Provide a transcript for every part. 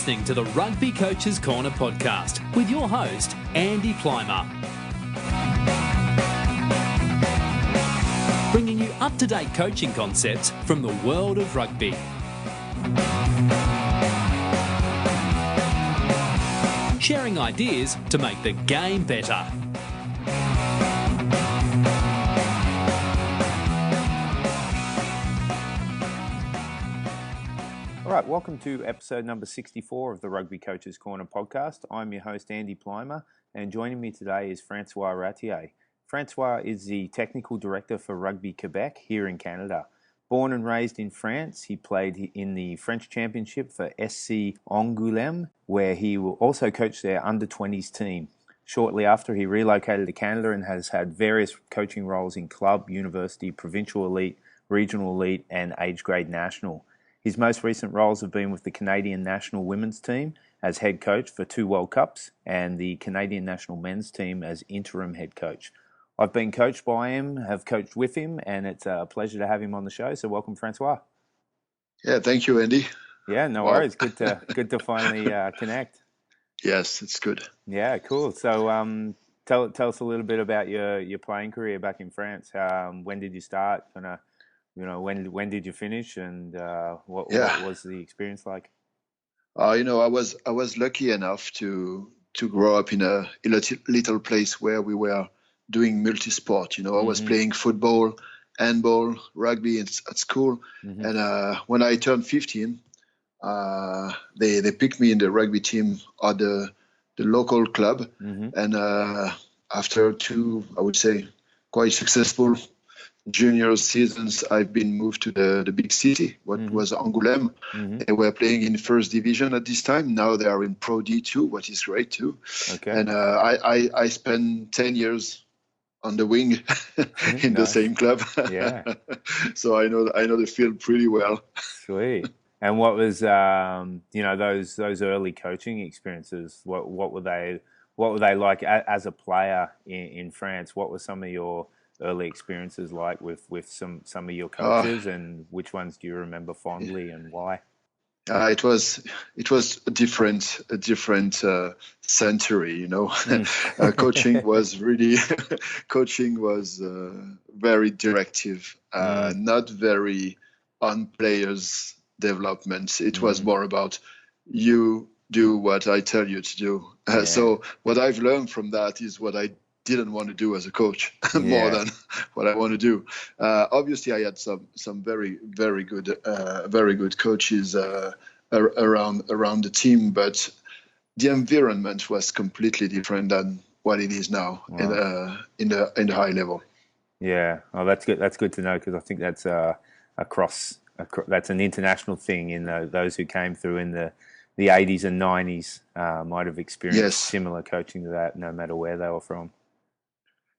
listening to the Rugby Coaches Corner podcast with your host, Andy Plymer. Bringing you up-to-date coaching concepts from the world of rugby. Sharing ideas to make the game better. All right, welcome to episode number 64 of the Rugby Coaches Corner podcast. I'm your host, Andy Plymer, and joining me today is Francois Ratier. Francois is the technical director for Rugby Quebec here in Canada. Born and raised in France, he played in the French Championship for SC Angouleme, where he will also coach their under-20s team. Shortly after, he relocated to Canada and has had various coaching roles in club, university, provincial elite, regional elite, and age grade national. His most recent roles have been with the Canadian national women's team as head coach for 2 World Cups and the Canadian national men's team as interim head coach. I've been coached by him, have coached with him, and it's a pleasure to have him on the show. So welcome, Francois. Yeah, thank you, Andy. Yeah, no worries. Good to finally connect. Yes, it's good. Yeah, cool. So tell us a little bit about your playing career back in France. When did you start? When did you finish, and what was the experience like? I was lucky enough to grow up in a little place where we were doing multi-sport. I was playing football, handball, rugby at school, and when I turned 15, they picked me in the rugby team at the local club, and after 2, I would say, quite successful junior seasons, I've been moved to the big city, what was Angouleme. They were playing in first division at this time. Now they are in Pro D2, what is great too. Okay. And I spent 10 years on the wing in the same club. Yeah. So I know the field pretty well. Sweet. And what was those early coaching experiences? What were they like as a player in France? What were some of your early experiences like with some of your coaches, and which ones do you remember fondly and why? It was a different century, Coaching was very directive, not very on players' development. It was more about you do what I tell you to do. So what I've learned from that is what I didn't want to do as a coach more than what I want to do. Obviously, I had some very, very good coaches around the team, but the environment was completely different than what it is now in the high level. Yeah, well, that's good. That's good to know, because I think that's that's an international thing. Those who came through in the 80s and 90s might have experienced similar coaching to that, no matter where they were from.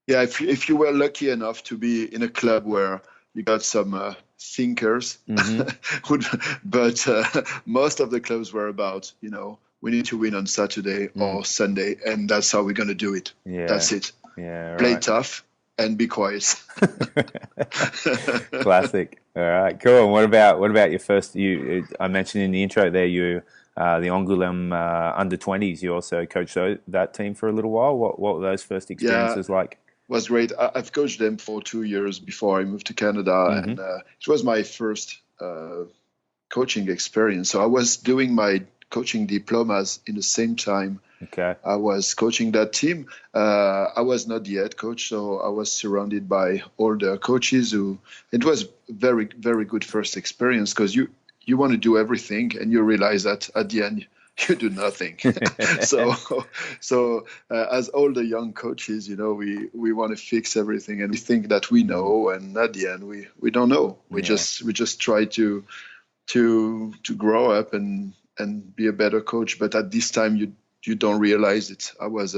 Yeah, if you were lucky enough to be in a club where you got some thinkers, but most of the clubs were about, we need to win on Saturday or Sunday, and that's how we're going to do it. Yeah. That's it. Yeah, right. Play tough and be quiet. Classic. All right, cool. And what about your first? I mentioned in the intro there the Angouleme under-20s. You also coached that team for a little while. What were those first experiences like? Was great. I've coached them for 2 years before I moved to Canada, and it was my first coaching experience. So I was doing my coaching diplomas in the same time. Okay. I was coaching that team. I was not the head coach, so I was surrounded by older coaches it was very, very good first experience, because you want to do everything and you realize that at the end you do nothing. so as older young coaches, we want to fix everything, and we think that we know, and at the end we don't know. We just try to grow up and be a better coach. But at this time you don't realize it. I was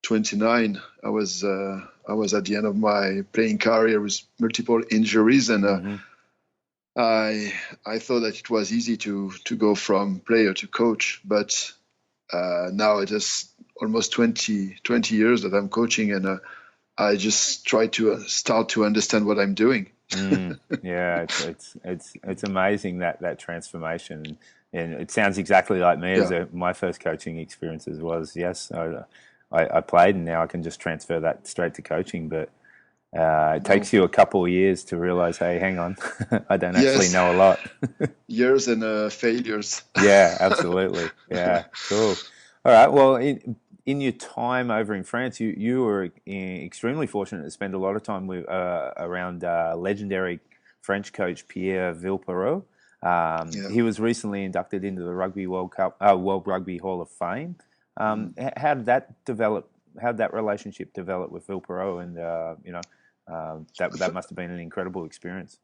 29. I was at the end of my playing career with multiple injuries, and I thought that it was easy to go from player to coach, but now it is almost 20 years that I'm coaching, and I just try to start to understand what I'm doing. Yeah, it's amazing that transformation. And it sounds exactly like me as Yeah. my first coaching experiences was. Yes, I played, and now I can just transfer that straight to coaching. But it takes No. you a couple of years to realize, hey, hang on, I don't actually Yes. know a lot. Years and failures. Yeah, absolutely. Yeah, cool. All right. Well, in your time over in France, you were extremely fortunate to spend a lot of time with around legendary French coach Pierre Villepreux. Yeah. He was recently inducted into the Rugby World Cup, World Rugby Hall of Fame. Mm. How did that develop? How did that relationship develop with Villepreux? And that must have been an incredible experience.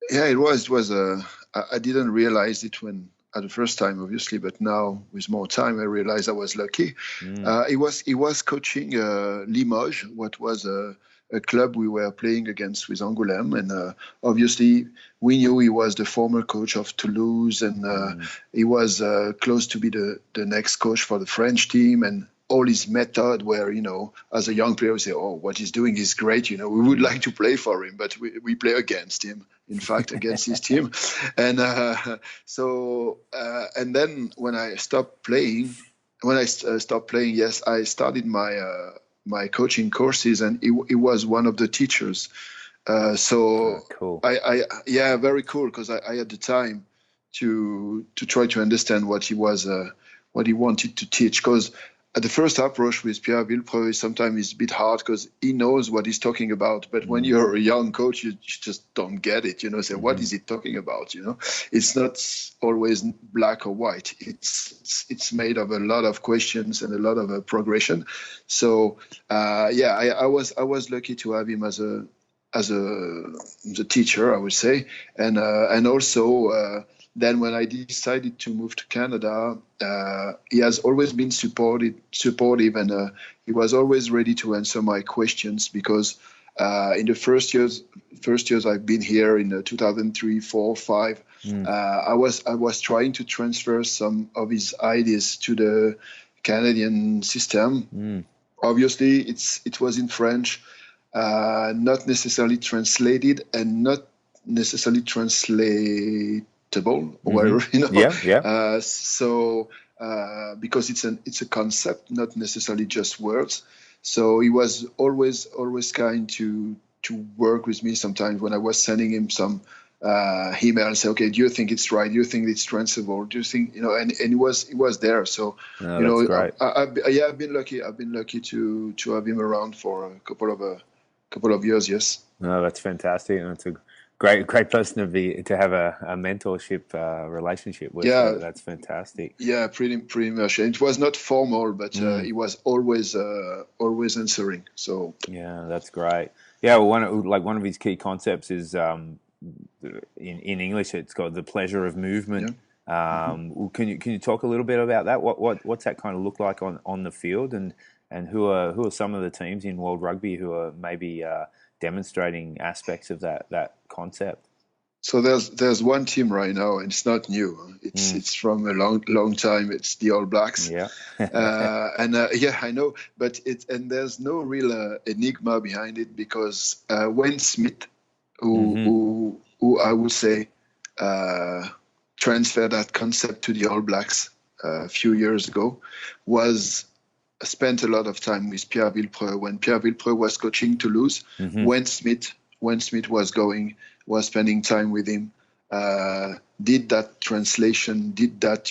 Yeah, it was. It was. I didn't realize it when at the first time, obviously, but now with more time, I realized I was lucky. Mm. He was coaching Limoges, what was a club we were playing against with Angouleme, and obviously we knew he was the former coach of Toulouse, and he was close to be the next coach for the French team, and all his method where, as a young player, we say, oh, what he's doing is great. We would like to play for him, but we play against him, in fact, against his team. And and then when I stopped playing, yes, I started my coaching courses, and he was one of the teachers. Cool. Yeah, very cool, because I had the time to try to understand what he wanted to teach, because at the first approach with Pierre Villepreux, sometimes it's a bit hard because he knows what he's talking about. But when you're a young coach, you just don't get it. Say, what is he talking about? It's not always black or white. It's made of a lot of questions and a lot of progression. So I was lucky to have him as a teacher, I would say, and also. Then when I decided to move to Canada, he has always been supportive, and he was always ready to answer my questions, because in the first years I've been here in 2003, 4, 5, I was trying to transfer some of his ideas to the Canadian system. Obviously, it was in French, not necessarily translated and not necessarily translatable, or whatever, Yeah. Because it's a concept, not necessarily just words. So he was always kind to work with me. Sometimes when I was sending him some email, say, okay, do you think it's right? Do you think it's transferable? Do you think, and he was there. So That's great. I've been lucky. I've been lucky to have him around for a couple of years. Yes. No, that's fantastic, and it's a great person to have a mentorship relationship with. Yeah. So that's fantastic. Yeah, pretty much. And it was not formal, but he was always answering. So yeah, that's great. Yeah, well, one of his key concepts is in English, it's called the pleasure of movement. Yeah. Can you talk a little bit about that? What's that kind of look like on the field, and who are some of the teams in World Rugby who are maybe demonstrating aspects of that concept? So there's one team right now, and it's not new. It's from a long time. It's the All Blacks. Yeah. I know, but there's no real enigma behind it, because Wayne Smith, who I would say transferred that concept to the All Blacks a few years ago, spent a lot of time with Pierre Villepreux. When Pierre Villepreux was coaching Toulouse, Wayne Smith was spending time with him, did that translation, did that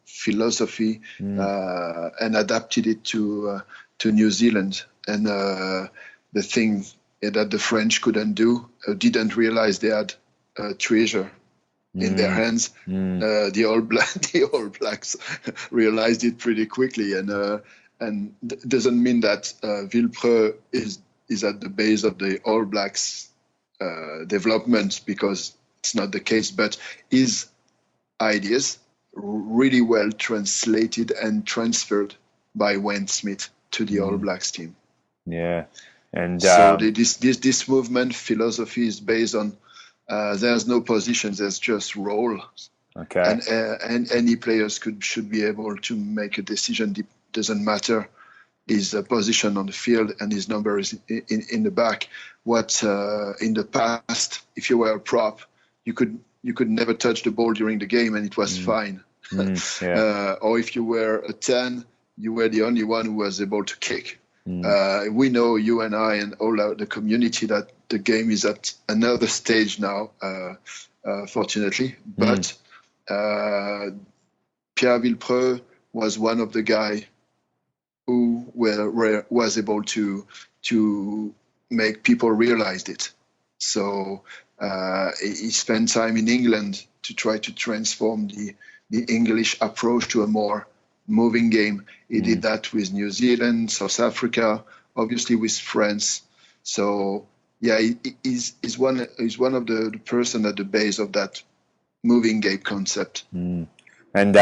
philosophy, and adapted it to New Zealand. And the thing that the French didn't realize they had a treasure in their hands. The All Blacks realized it pretty quickly, and doesn't mean that Villepreux is at the base of the All Blacks development, because it's not the case. But his ideas really well translated and transferred by Wayne Smith to the All Blacks team. Yeah, and so this movement philosophy is based on there's no positions, there's just role. Okay, and any players should be able to make a decision. Doesn't matter his position on the field and his number is in the back. What in the past, if you were a prop, you could never touch the ball during the game and it was fine. Or if you were a 10, you were the only one who was able to kick. We know, you and I and all the community, that the game is at another stage now, fortunately. But Pierre Villepreux was one of the guys who was able to make people realize it. So he spent time in England to try to transform the English approach to a more moving game. He did that with New Zealand, South Africa, obviously with France. So yeah, he's one of the person at the base of that moving game concept. And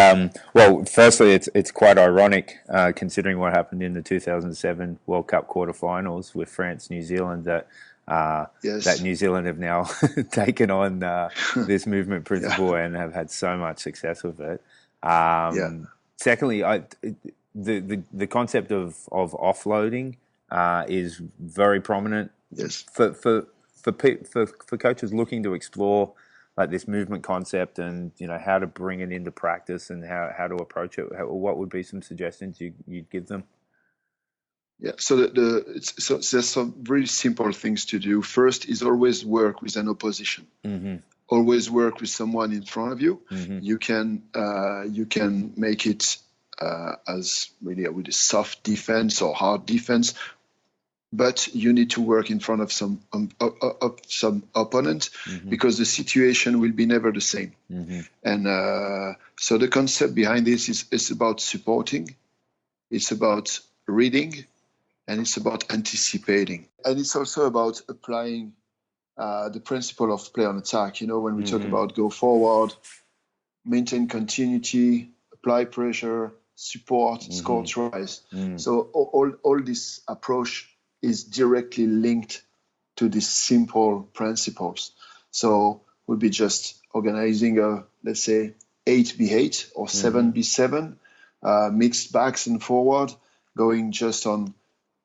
well, firstly, it's quite ironic considering what happened in the 2007 World Cup quarterfinals with France, New Zealand, that New Zealand have now taken on this movement principle and have had so much success with it. Secondly, the concept of offloading is very prominent. Yes. For coaches looking to explore like this movement concept and how to bring it into practice and how to approach it, what would be some suggestions you'd give them? Yeah, so there's some very simple things to do. First is always work with an opposition. Always work with someone in front of you. You can make it as really with a soft defense or hard defense, but you need to work in front of some opponent because the situation will be never the same. And so the concept behind this is about supporting, it's about reading, and it's about anticipating. And it's also about applying the principle of play on attack. When we talk about go forward, maintain continuity, apply pressure, support, score tries. So all this approach is directly linked to these simple principles. So we'll be just organizing let's say 8v8 or 7v7, mixed backs and forward, going just on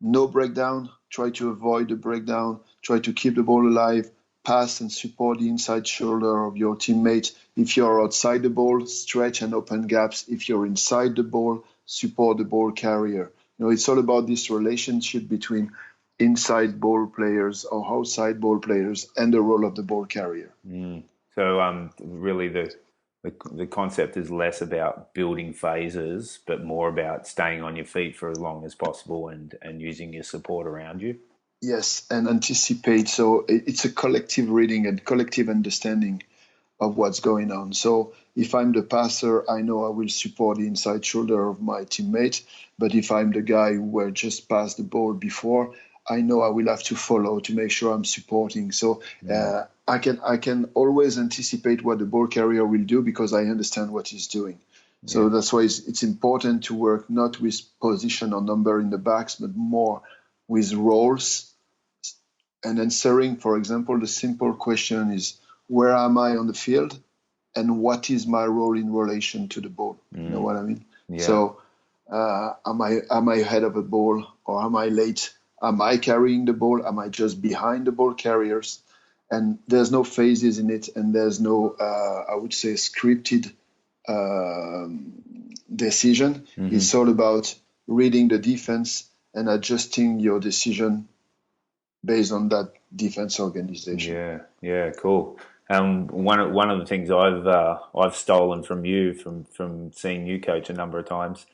no breakdown, try to avoid the breakdown, try to keep the ball alive, pass and support the inside shoulder of your teammate. If you're outside the ball, stretch and open gaps. If you're inside the ball, support the ball carrier. It's all about this relationship between inside ball players or outside ball players and the role of the ball carrier. So really the concept is less about building phases, but more about staying on your feet for as long as possible and using your support around you. Yes, and anticipate. So it's a collective reading and collective understanding of what's going on. So if I'm the passer, I know I will support the inside shoulder of my teammate. But if I'm the guy who just passed the ball before, I know I will have to follow to make sure I'm supporting. So I can always anticipate what the ball carrier will do because I understand what he's doing. So that's why it's important to work not with position or number in the backs, but more with roles. And answering, for example, the simple question is, where am I on the field? And what is my role in relation to the ball? You know what I mean? Yeah. So am I ahead of the ball or am I late? Am I carrying the ball? Am I just behind the ball carriers? And there's no phases in it, and there's no, I would say, scripted decision. It's all about reading the defense and adjusting your decision based on that defense organization. Yeah, cool. One of the things I've stolen from you from seeing you coach a number of times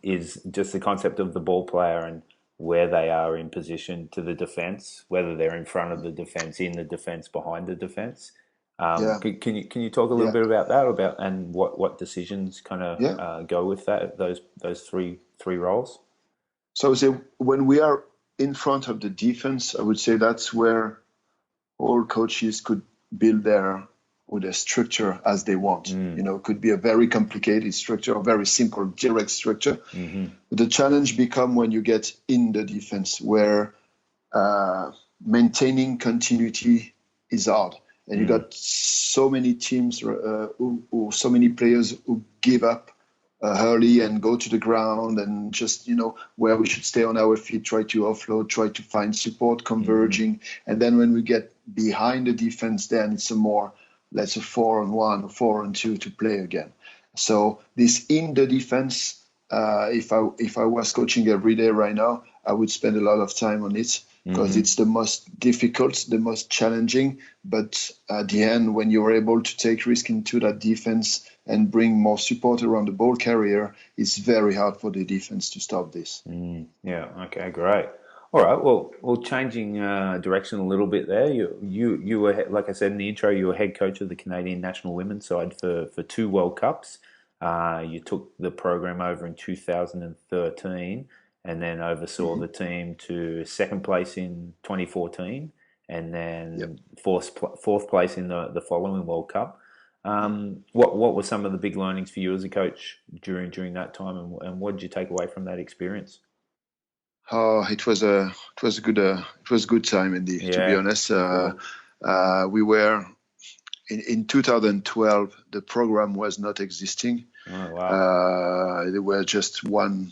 is just the concept of the ball player and where they are in position to the defense, whether they're in front of the defense, in the defense, behind the defense. Can you talk a little bit about that, and what decisions kind of go with that, those three roles? So I would say when we are in front of the defense, I would say that's where all coaches could build their structure as they want. It could be a very complicated structure or very simple, direct structure. The challenge becomes when you get in the defense, where maintaining continuity is hard. And you got so many teams or so many players who give up early and go to the ground and just, where we should stay on our feet, try to offload, try to find support, converging. And then when we get behind the defense, then it's a more, let's say 4-on-1 or 4-on-2 to play again. So this in the defense, if I was coaching every day right now, I would spend a lot of time on it because it's the most difficult, the most challenging. But at the end, when you're able to take risk into that defense and bring more support around the ball carrier, it's very hard for the defense to stop this. Yeah. Okay. Great. All right. Well, changing direction a little bit there. You were, like I said in the intro, you were head coach of the Canadian national women's side for 2 World Cups. You took the program over in 2013, and then oversaw the team to second place in 2014, and then fourth place in the following World Cup. What were some of the big learnings for you as a coach during that time, and what did you take away from that experience? Oh, it was a good time indeed. To be Yeah. honest, Cool. we were in 2012. The program was not existing. Oh, wow. There were just one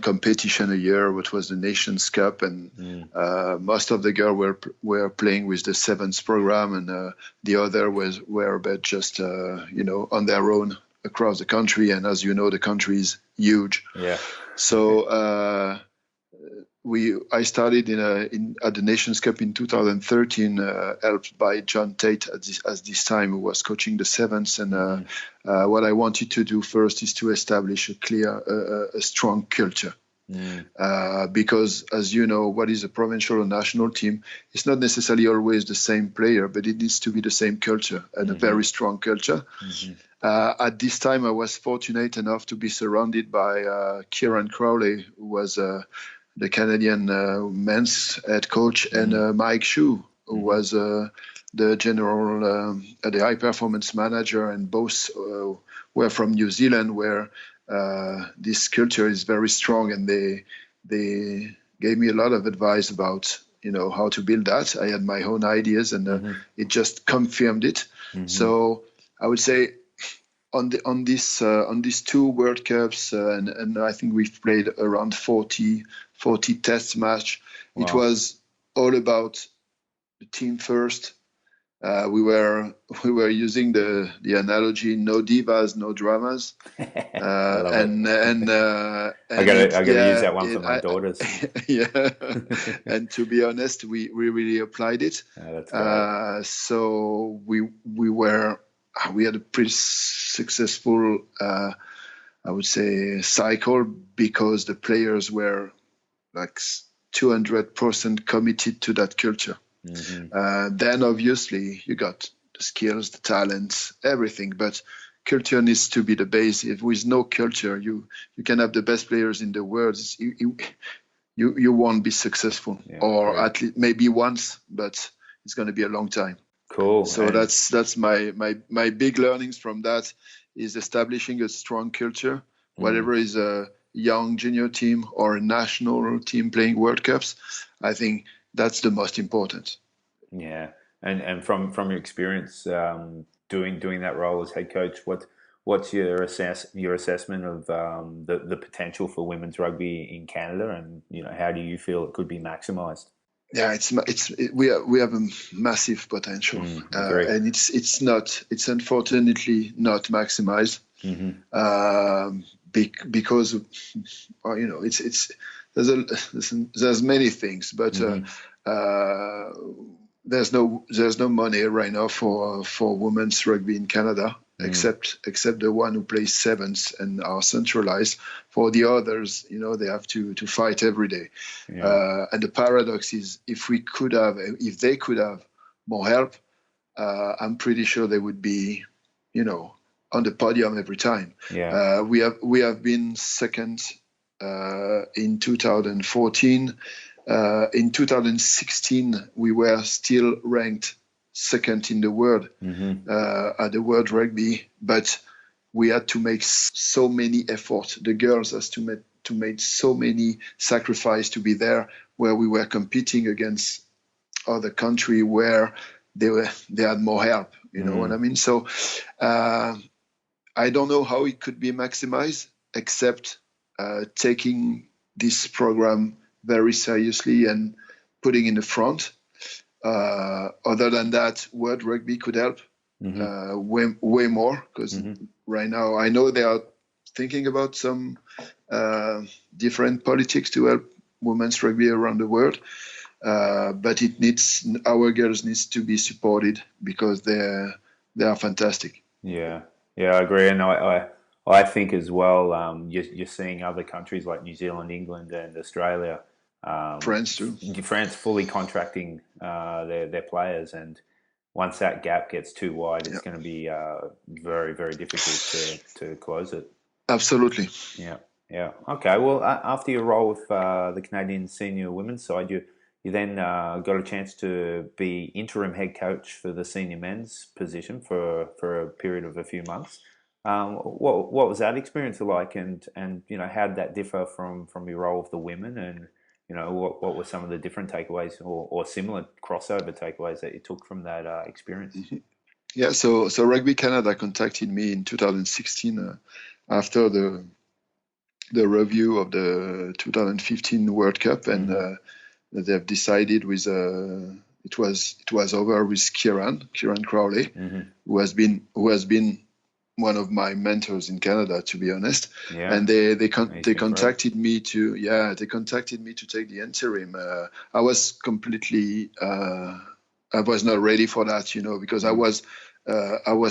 competition a year, which was the Nations Cup, and most of the girls were playing with the sevens program, and the other were about just on their own across the country. And as you know, the country is huge. Yeah. So I started at the Nations Cup in 2013, helped by John Tate at this time, who was coaching the sevens. And what I wanted to do first is to establish a strong culture. Because, as you know, what is a provincial or national team, it's not necessarily always the same player, but it needs to be the same culture and a very strong culture. At this time, I was fortunate enough to be surrounded by Kieran Crowley, who was the Canadian men's head coach, and Mike Shue, who was the general, the high performance manager, and both were from New Zealand, where this culture is very strong, and they gave me a lot of advice about how to build that. I had my own ideas, and it just confirmed it. So I would say on these 2 World Cups, and I think we've played around 40 test match. Wow. It was all about the team first. We were using the analogy: no divas, no dramas. And I gotta use that one for my daughters. Yeah. And to be honest, we really applied it. That's great. So we had a pretty successful, I would say, cycle, because the players were like 200% committed to that culture. Then obviously you got the skills, the talents, everything, but culture needs to be the base. If with no culture, you can have the best players in the world, you won't be successful, or great. At least maybe once, but it's going to be a long time. Cool. So that's my big learnings from that, is establishing a strong culture, whatever is a young junior team or a national team playing World Cups. I think that's the most important. Yeah, and from your experience doing that role as head coach, what's your assessment of the potential for women's rugby in Canada, and how do you feel it could be maximised? Yeah, we have a massive potential, and it's unfortunately not maximized, because there's many things, but there's no money right now for women's rugby in Canada, except the one who plays sevens and are centralized. For the others, they have to fight every day. And the paradox is, if they could have more help, I'm pretty sure they would be, on the podium every time. Yeah. We have been second in 2014. In 2016, we were still ranked second in the world at the World Rugby, but we had to make so many efforts. The girls has to make so many sacrifices to be there, where we were competing against other country where they had more help. You know what I mean? So I don't know how it could be maximized, except taking this program very seriously and putting in the front. Other than that, World Rugby could help. way more, because right now I know they are thinking about some different politics to help women's rugby around the world. But our girls needs to be supported because they are fantastic. Yeah, I agree, and I think as well. You're seeing other countries like New Zealand, England, and Australia, France too. France fully contracting their players, and once that gap gets too wide, it's going to be very, very difficult to close it. Absolutely. Yeah. Okay. Well, after your role with the Canadian senior women's side, you then got a chance to be interim head coach for the senior men's position for a period of a few months. What was that experience like, and how did that differ from your role with the women, and what were some of the different takeaways or similar crossover takeaways that you took from that experience? Yeah. So Rugby Canada contacted me in 2016 after the review of the 2015 World Cup, and they've decided with it was over with Kieran Crowley, who has been one of my mentors in Canada, to be honest. Yeah. And they contacted me to take the interim. I was completely I was not ready for that, because I was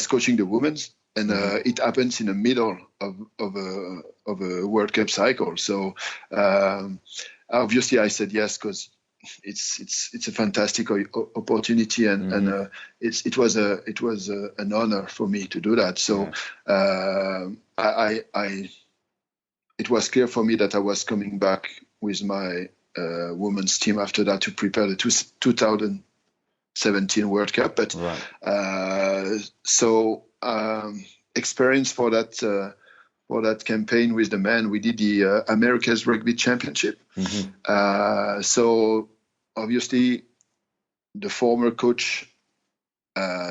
coaching the women's, and it happens in the middle of a World Cup cycle. So obviously I said yes, because it's a fantastic opportunity, and it was an honor for me to do that. So it was clear for me that I was coming back with my women's team after that to prepare the 2017 World Cup. But experience for that campaign with the men, we did the America's Rugby Championship. So obviously the former coach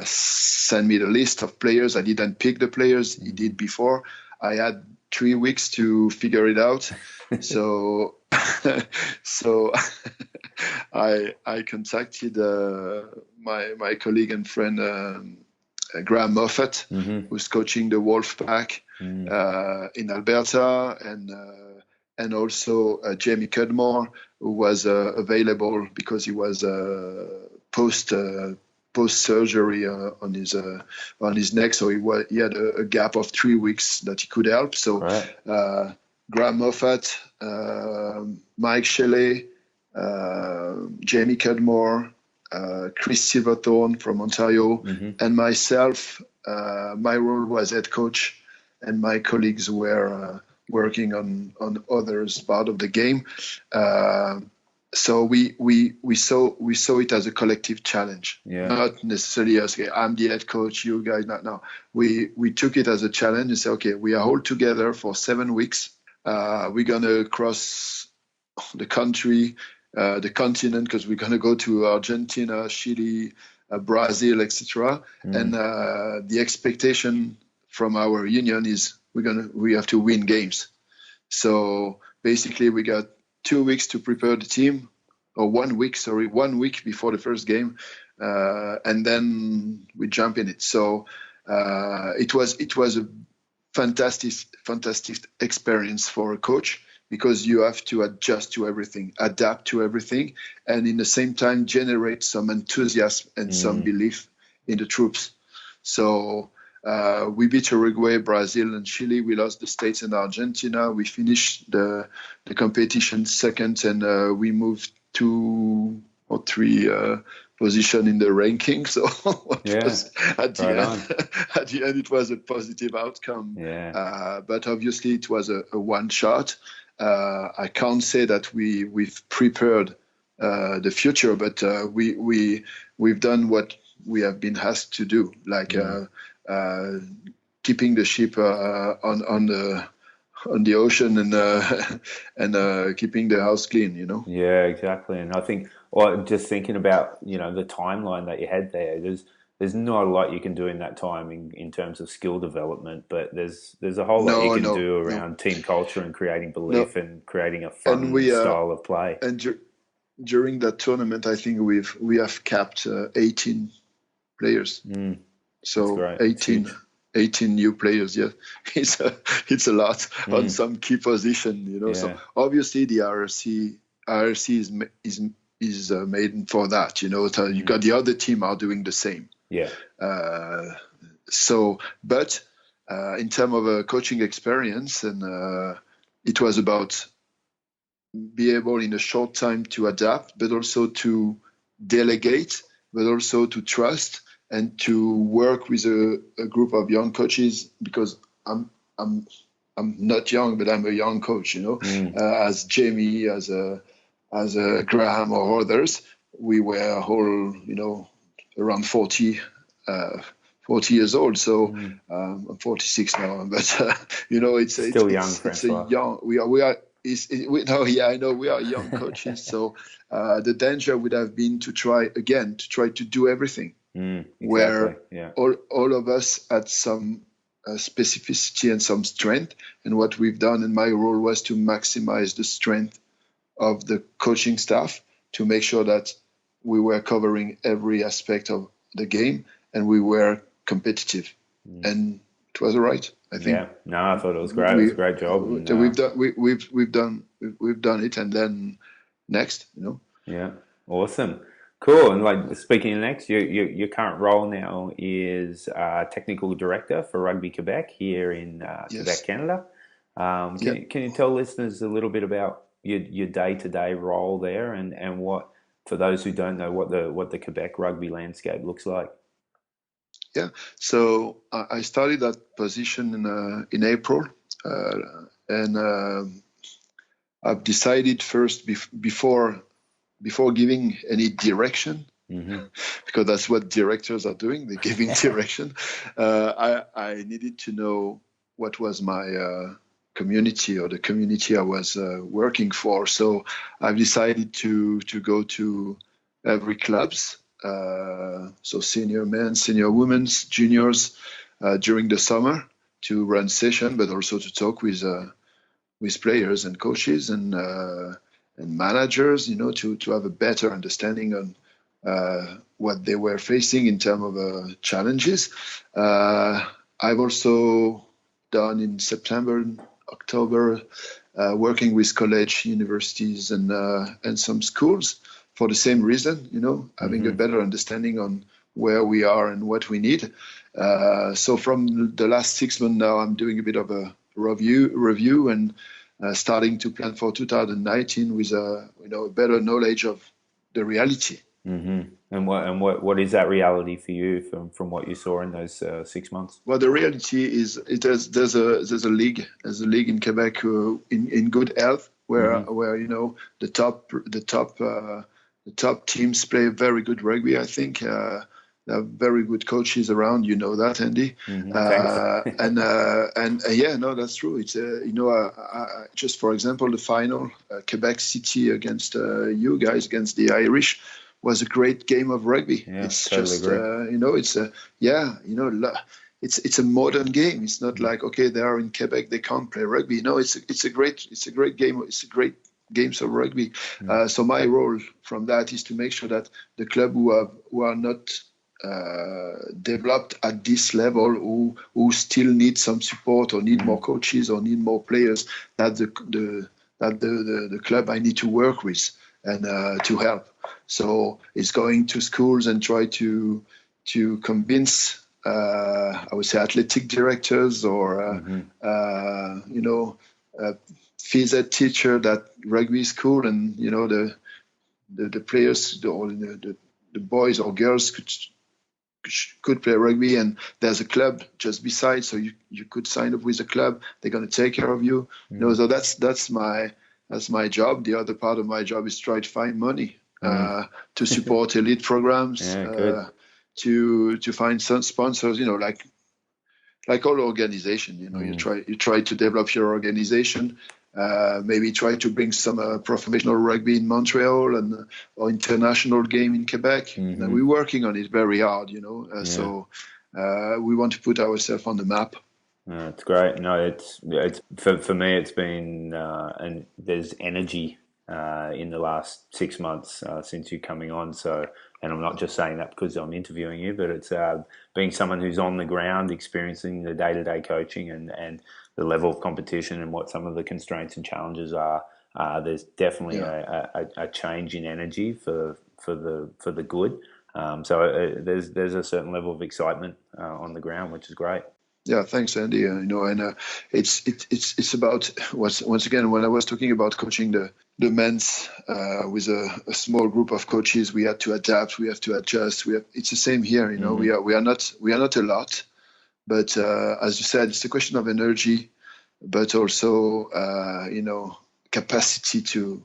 sent me the list of players. I didn't pick the players, he did before. I had 3 weeks to figure it out. So I contacted my colleague and friend Graham Moffat, who's coaching the Wolfpack in Alberta, and also Jamie Cudmore, who was available because he was post surgery on his neck, so he had a gap of 3 weeks that he could help. So Graham Moffat, Mike Shelley, Jamie Cudmore, Chris Silverthorne from Ontario, and myself. My role was head coach, and my colleagues were working on others part of the game. So we saw it as a collective challenge, not necessarily as, okay, I'm the head coach, you guys not. No, we took it as a challenge and said, okay, we are all together for 7 weeks. We're gonna cross the country, the continent, because we're gonna go to Argentina, Chile, Brazil, etc. And the expectation from our union is we have to win games. So basically, we got 2 weeks to prepare the team, or 1 week before the first game, and then we jump in it. So it was a fantastic experience for a coach, because you have to adjust to everything, adapt to everything, and in the same time generate some enthusiasm and some belief in the troops. So we beat Uruguay, Brazil, and Chile. We lost the States and Argentina. We finished the competition second, and we moved 2 or 3 position in the ranking. So at the end, it was a positive outcome. But obviously, it was a one shot. I can't say that we've prepared the future, but we've done what we have been asked to do, like keeping the ship on the ocean and keeping the house clean. Yeah, exactly. And I think, just thinking about the timeline that you had there, there's not a lot you can do in that time in terms of skill development, but there's a whole lot you can do around team culture and creating belief and creating a fun style of play. And during that tournament, I think we have capped 18 players. So great. 18 new players. Yeah, it's a lot on some key position. So obviously the RRC is made for that. So you got the other team are doing the same. Yeah. But in terms of a coaching experience, and it was about be able in a short time to adapt, but also to delegate, but also to trust and to work with a group of young coaches, because I'm not young, but I'm a young coach, as Jamie, as Graham or others. We were all, around 40 years old. So I'm 46 now, but it's still young. It's a young. We are. I know we are young coaches. So the danger would have been to try to do everything. Exactly. Where all of us had some specificity and some strength, and what we've done, and my role was to maximize the strength of the coaching staff to make sure that we were covering every aspect of the game and we were competitive, and it was all right. I think. Yeah, no, I thought it was great. It was a great job. And, we've done it, and then next, Yeah, awesome, cool. And like speaking of next, your current role now is technical director for Rugby Quebec here in Quebec, Canada. Can you tell listeners a little bit about your day-to-day role there, and what, for those who don't know, what the Quebec rugby landscape looks like? Yeah, so I started that position in April, and I've decided first before giving any direction, because that's what directors are doing, they're giving direction. I needed to know what was my community, or the community I was working for. So I've decided to go to every clubs. So senior men, senior women's, juniors, during the summer, to run session, but also to talk with players and coaches and managers, to have a better understanding on what they were facing in terms of challenges. I've also done in September, October, working with college, universities, and some schools, for the same reason, having a better understanding on where we are and what we need. So from the last 6 months now, I'm doing a bit of a review and starting to plan for 2019 with a better knowledge of the reality. And what is that reality for you from what you saw in those 6 months? Well, the reality is there's a league in Quebec in good health, where the top teams play very good rugby. I think there are very good coaches around. You know that, Andy. That's true. It's just for example, the final Quebec City against you guys, against the Irish, was a great game of rugby. Yeah, it's totally just agree. It's a modern game. It's not like, okay, they are in Quebec, they can't play rugby. No, it's a great game. It's a great games of rugby. So my role from that is to make sure that the club who are not developed at this level, who still need some support, or need more coaches, or need more players, that the club I need to work with and to help. So it's going to schools and try to convince I would say athletic directors, or phys ed teacher, that rugby is cool, and the players, the boys or girls could play rugby, and there's a club just beside, so you could sign up with a club. They're going to take care of you. So that's my job. The other part of my job is try to find money to support elite programs, to find some sponsors. Like all organization, you try to develop your organization. Maybe try to bring some professional rugby in Montreal or international game in Quebec. And we're working on it very hard, So we want to put ourselves on the map. It's great. No, it's for me. It's been and there's energy in the last 6 months since you coming on. So, and I'm not just saying that because I'm interviewing you, but it's being someone who's on the ground, experiencing the day-to-day coaching and the level of competition and what some of the constraints and challenges are. There's definitely a change in energy for the good. There's a certain level of excitement on the ground, which is great. Yeah, thanks, Andy. It's about once again, when I was talking about coaching the men's with a small group of coaches, we had to adapt, we have to adjust. It's the same here. We are not a lot, but as you said, it's a question of energy, but also capacity to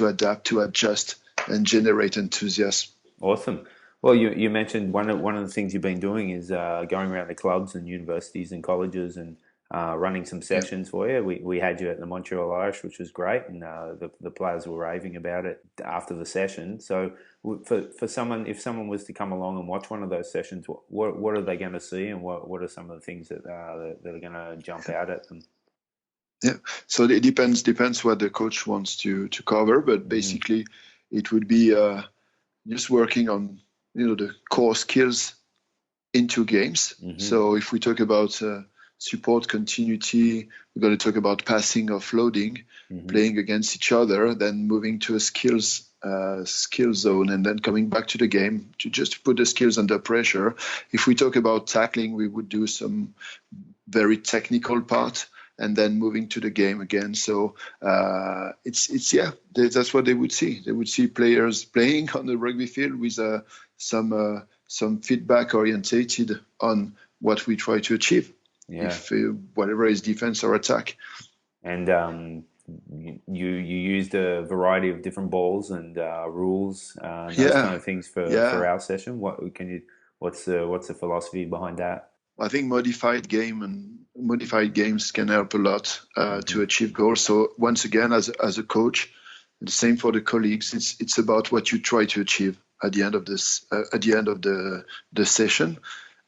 adapt, to adjust, and generate enthusiasm. Awesome. Well, you mentioned one of the things you've been doing is going around the clubs and universities and colleges and running some sessions for you. We had you at the Montreal Irish, which was great, and the players were raving about it after the session. So, for someone, if someone was to come along and watch one of those sessions, what are they going to see, and what are some of the things that are going to jump out at them? Yeah, so it depends what the coach wants to cover, but basically, it would be just working on the core skills into games. So if we talk about support, continuity, we're going to talk about passing, offloading, playing against each other, then moving to a skill zone, and then coming back to the game to just put the skills under pressure. If we talk about tackling, we would do some very technical part, and then moving to the game again. So that's what they would see. They would see players playing on the rugby field with some feedback orientated on what we try to achieve. If whatever is defense or attack. And you used a variety of different balls and rules, those kind of things for our session. What's the philosophy behind that? I think modified games can help a lot to achieve goals. So once again, as a coach, the same for the colleagues. It's about what you try to achieve at the end of the session.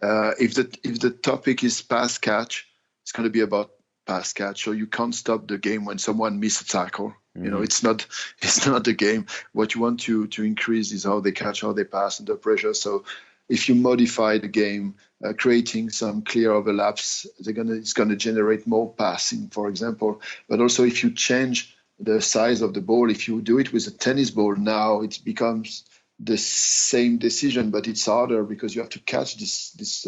If the topic is pass catch, it's going to be about pass catch. So you can't stop the game when someone misses a tackle. It's not the game. What you want to increase is how they catch, how they pass under pressure. So if you modify the game, creating some clear overlaps, it's going to generate more passing, for example. But also, if you change the size of the ball, if you do it with a tennis ball, now it becomes the same decision, but it's harder because you have to catch this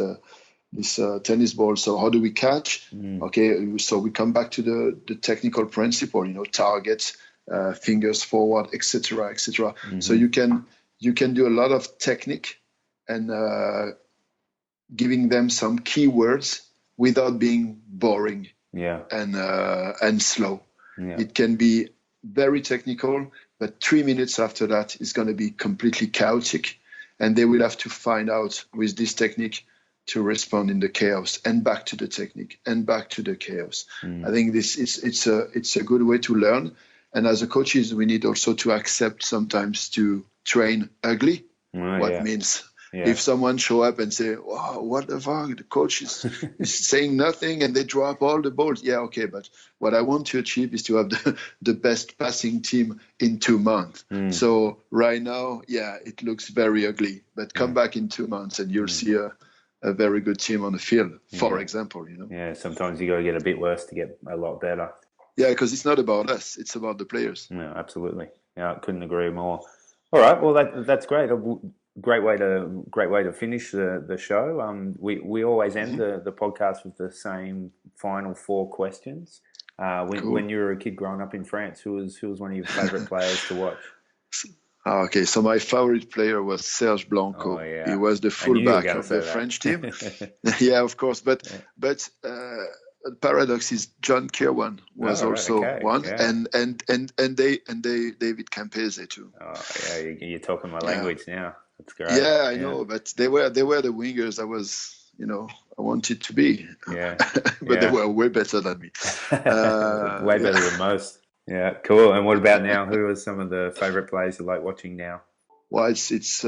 tennis ball. So how do we catch? Okay, so we come back to the technical principle, targets, fingers forward, etc., etc. So you can do a lot of technique and giving them some keywords without being boring and slow. It can be very technical, but 3 minutes after that is going to be completely chaotic, and they will have to find out with this technique to respond in the chaos, and back to the technique and back to the chaos. I think it's a good way to learn. And as a coaches, we need also to accept sometimes to train ugly. Means if someone show up and say, "Wow, what the fuck? The coach is saying nothing and they drop all the balls." Yeah, okay, but what I want to achieve is to have the best passing team in 2 months. So right now, it looks very ugly, but come back in 2 months and you'll see a very good team on the field, for example. Yeah, sometimes you got to get a bit worse to get a lot better. Yeah, because it's not about us; it's about the players. Yeah, absolutely. Yeah, I couldn't agree more. All right, well that's great. Great way to finish the show. We always end the podcast with the same final 4 questions. When you were a kid growing up in France, who was one of your favourite players to watch? Okay, so my favorite player was Serge Blanco. He was the fullback of the French team. Yeah, of course. But the paradox is John Kirwan was also one, and David Campese too. Oh yeah, you're talking my language now. That's great. Yeah, I know, but they were the wingers I wanted to be. Yeah, but they were way better than me. Way better than most. Yeah, cool. And what about now? Who are some of the favourite players you like watching now? Well, it's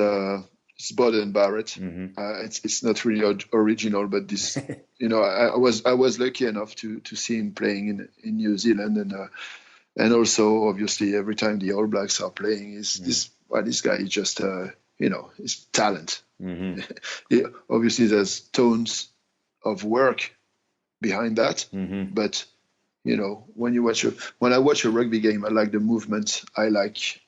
Boden Barrett. It's not really original, but this, I was lucky enough to see him playing in New Zealand, and And also, obviously, every time the All Blacks are playing, this guy is just, is talent. Obviously, there's tons of work behind that. But, when I watch a rugby game, I like the movement. I like,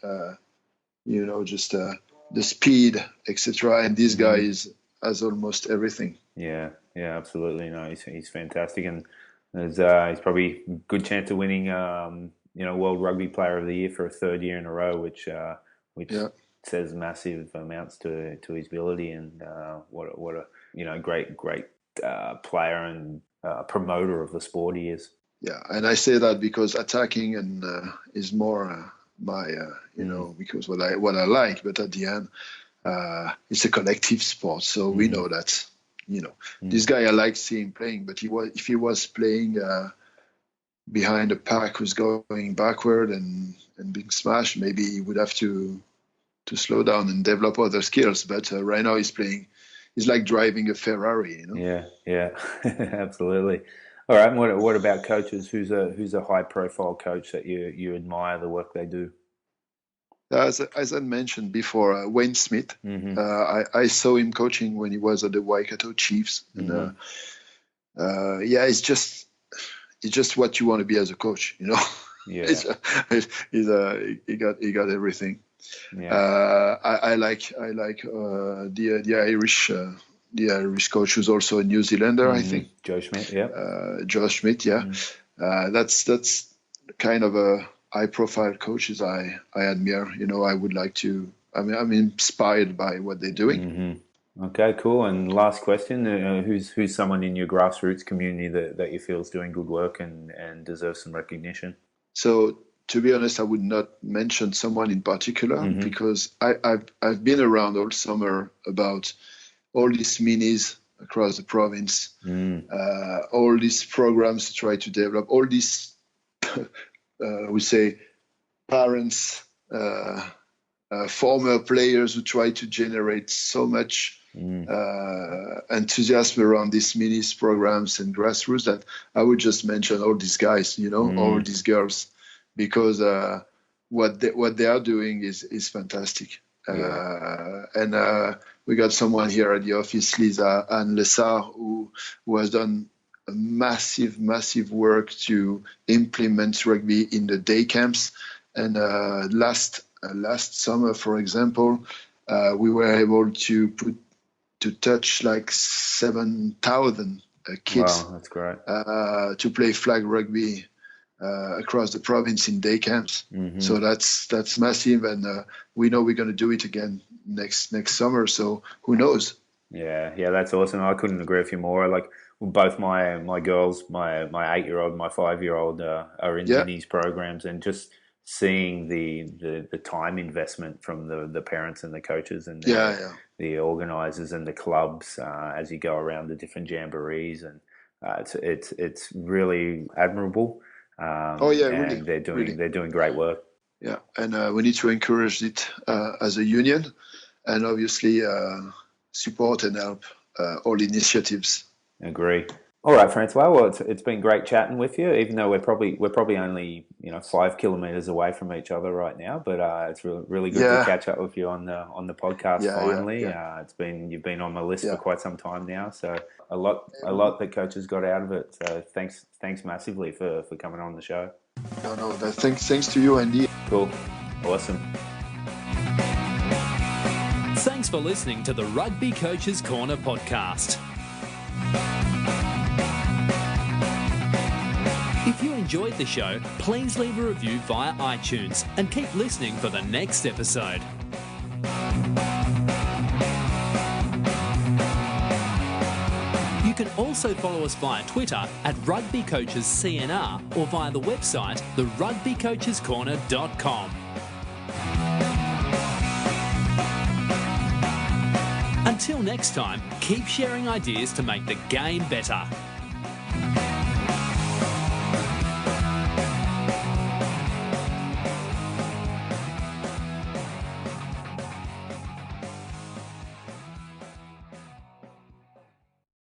just the speed, etc. And this guy has almost everything. Yeah, absolutely. No, he's fantastic, and he's probably a good chance of winning, World Rugby Player of the Year for a third year in a row, which says massive amounts to his ability, and what a great player and promoter of the sport he is. Yeah, and I say that because attacking and is more my because what I like, but at the end, it's a collective sport, so we know that. This guy I like seeing playing, but if he was playing behind a pack who's going backward and being smashed, maybe he would have to slow down and develop other skills. But right now he's like driving a Ferrari. Yeah, absolutely. All right. And what about coaches? Who's a high profile coach that you admire the work they do? As I mentioned before, Wayne Smith. I saw him coaching when he was at the Waikato Chiefs, and it's just what you want to be as a coach, Yeah, he got everything. Yeah. I like the Irish coach who's also a New Zealander, I think. Joe Schmidt. Yeah. Joe Schmidt. Yeah. That's kind of a high-profile coaches I admire. I would like to. I'm inspired by what they're doing. Okay, cool. And last question: who's someone in your grassroots community that you feel is doing good work and deserves some recognition? So, to be honest, I would not mention someone in particular because I've been around all summer about all these minis across the province, all these programs to try to develop, all these we say parents, former players who try to generate so much enthusiasm around these minis programs and grassroots that I would just mention all these guys, all these girls, because what they are doing is fantastic. And we got someone here at the office, Lisa Anne Lessard, who has done a massive work to implement rugby in the day camps. And last summer, for example, we were able to touch like 7,000 kids. Wow, that's great. To play flag rugby across the province in day camps. So that's massive, and we know we're going to do it again next summer. So who knows? Yeah, that's awesome. I couldn't agree with you more. Like both my girls, my 8-year-old, my 5-year-old are in these programs, and just seeing the time investment from the parents and the coaches and the organisers and the clubs as you go around the different jamborees, and it's really admirable. Really. And they're doing great work. Yeah, and we need to encourage it as a union, and obviously support and help all initiatives. Agree. All right, Francois. Well, it's been great chatting with you. Even though we're probably only 5 kilometers away from each other right now, but it's really good to catch up with you on the podcast. Finally, you've been on my list for quite some time now. So a lot that coaches got out of it. So thanks massively for coming on the show. No, thanks to you, Andy. Cool, awesome. Thanks for listening to the Rugby Coaches Corner podcast. If you enjoyed the show, please leave a review via iTunes and keep listening for the next episode. You can also follow us via Twitter at Rugby Coaches CNR or via the website therugbycoachescorner.com. Until next time, keep sharing ideas to make the game better.